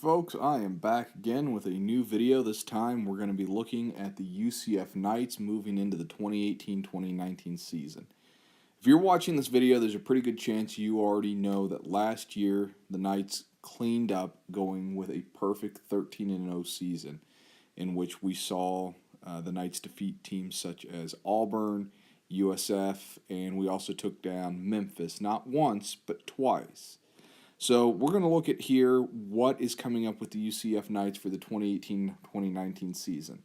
folks, I am back again with a new video. This time we're going to be looking at the UCF Knights moving into the 2018-2019 season. If you're watching this video, there's a pretty good chance you already know that last year the Knights cleaned up, going with a perfect 13-0 season in which we saw the Knights defeat teams such as Auburn, USF, and we also took down Memphis, not once, but twice. So we're going to look at here what is coming up with the UCF Knights for the 2018-2019 season.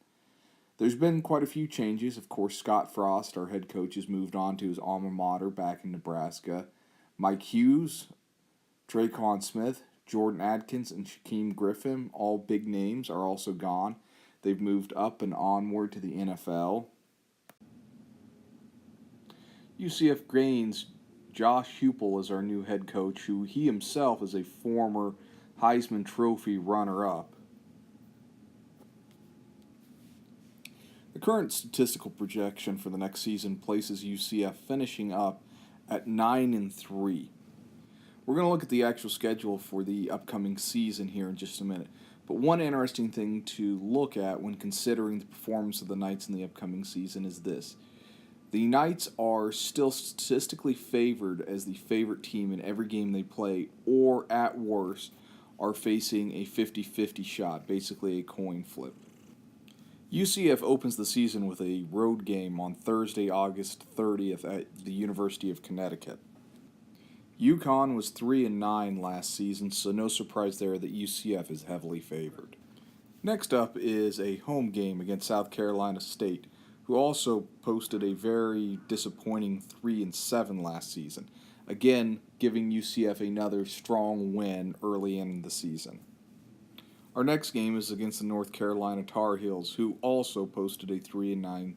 There's been quite a few changes. Of course, Scott Frost, our head coach, has moved on to his alma mater back in Nebraska. Mike Hughes, Draycon Smith, Jordan Adkins, and Shaquem Griffin, all big names, are also gone. They've moved up and onward to the NFL. UCF gains Josh Heupel is our new head coach, who he himself is a former Heisman Trophy runner-up. The current statistical projection for the next season places UCF finishing up at 9-3. We're going to look at the actual schedule for the upcoming season here in just a minute. But one interesting thing to look at when considering the performance of the Knights in the upcoming season is this. The Knights are still statistically favored as the favorite team in every game they play, or at worst, are facing a 50-50 shot, basically a coin flip. UCF opens the season with a road game on Thursday, August 30th at the University of Connecticut. UConn was 3-9 last season, so no surprise there that UCF is heavily favored. Next up is a home game against South Carolina State, who also posted a very disappointing 3-7 last season, again giving UCF another strong win early in the season. Our next game is against the North Carolina Tar Heels, who also posted a 3-9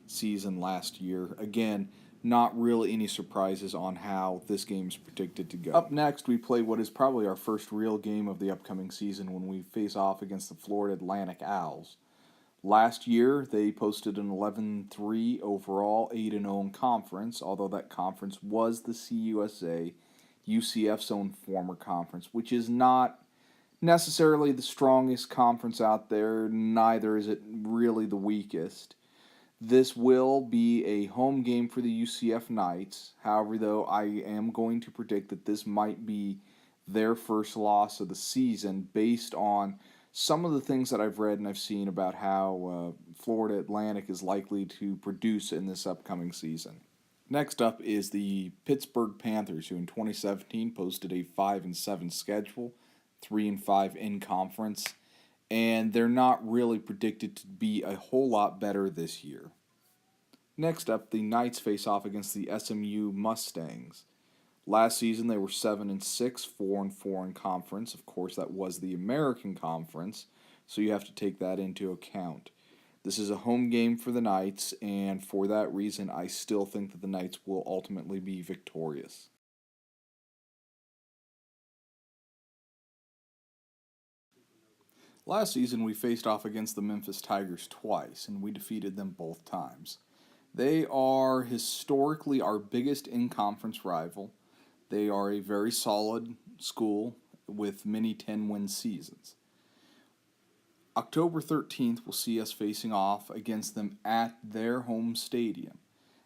season last year. Again, not really any surprises on how this game is predicted to go. Up next, we play what is probably our first real game of the upcoming season when we face off against the Florida Atlantic Owls. Last year, they posted an 11-3 overall, 8-0 in conference, although that conference was the CUSA, UCF's own former conference, which is not necessarily the strongest conference out there, neither is it really the weakest. This will be a home game for the UCF Knights. However, though, I am going to predict that this might be their first loss of the season based on some of the things that I've read and I've seen about how Florida Atlantic is likely to produce in this upcoming season. Next up is the Pittsburgh Panthers, who in 2017 posted a 5-7 schedule, 3-5 in conference, and they're not really predicted to be a whole lot better this year. Next up, the Knights face off against the SMU Mustangs. Last season, they were 7-6, 4-4 in conference. Of course, that was the American Conference, so you have to take that into account. This is a home game for the Knights, and for that reason, I still think that the Knights will ultimately be victorious. Last season, we faced off against the Memphis Tigers twice, and we defeated them both times. They are historically our biggest in-conference rival. They are a very solid school with many 10-win seasons. October 13th will see us facing off against them at their home stadium.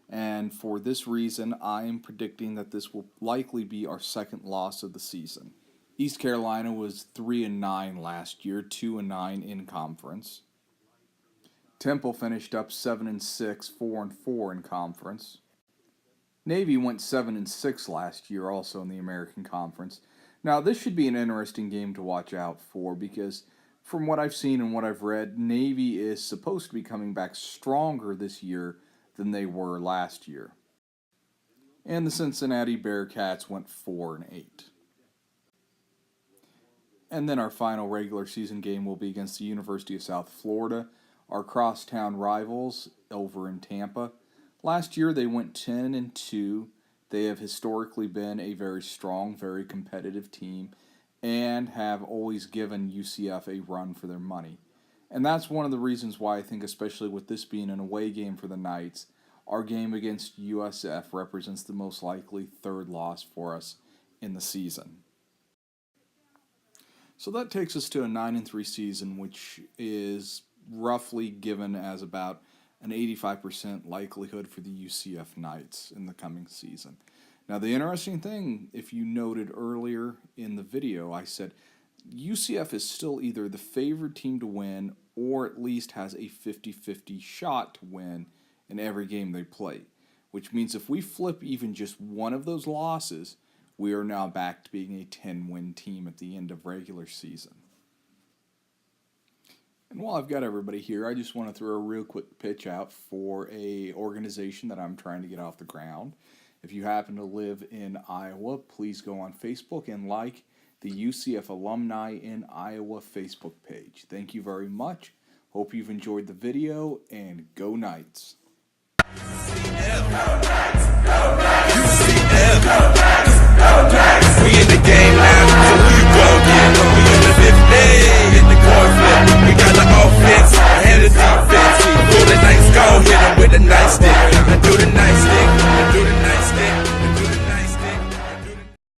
And for this reason, I am predicting that this will likely be our second loss of the season. East Carolina was 3-9 last year, 2-9 in conference. Temple finished up 7-6, 4-4 in conference. Navy went 7-6 last year, also in the American Conference. Now, this should be an interesting game to watch out for because from what I've seen and what I've read, Navy is supposed to be coming back stronger this year than they were last year. And the Cincinnati Bearcats went 4-8. And then our final regular season game will be against the University of South Florida, our crosstown rivals over in Tampa. Last year, they went 10-2. They have historically been a very strong, very competitive team and have always given UCF a run for their money. And that's one of the reasons why I think, especially with this being an away game for the Knights, our game against USF represents the most likely third loss for us in the season. So that takes us to a 9-3 season, which is roughly given as about an 85% likelihood for the UCF Knights in the coming season. Now, the interesting thing, if you noted earlier in the video, I said UCF is still either the favored team to win or at least has a 50-50 shot to win in every game they play, which means if we flip even just one of those losses, we are now back to being a 10-win team at the end of regular season. And while I've got everybody here, I just want to throw a real quick pitch out for a organization that I'm trying to get off the ground. If you happen to live in Iowa, please go on Facebook and like the UCF Alumni in Iowa Facebook page. Thank you very much. Hope you've enjoyed the video, and go Knights. We in the game now, so who you go get? We in the fifth day, in the court flip. We got the offense, and the defense. Pull the Knights, go hit them with a nice stick.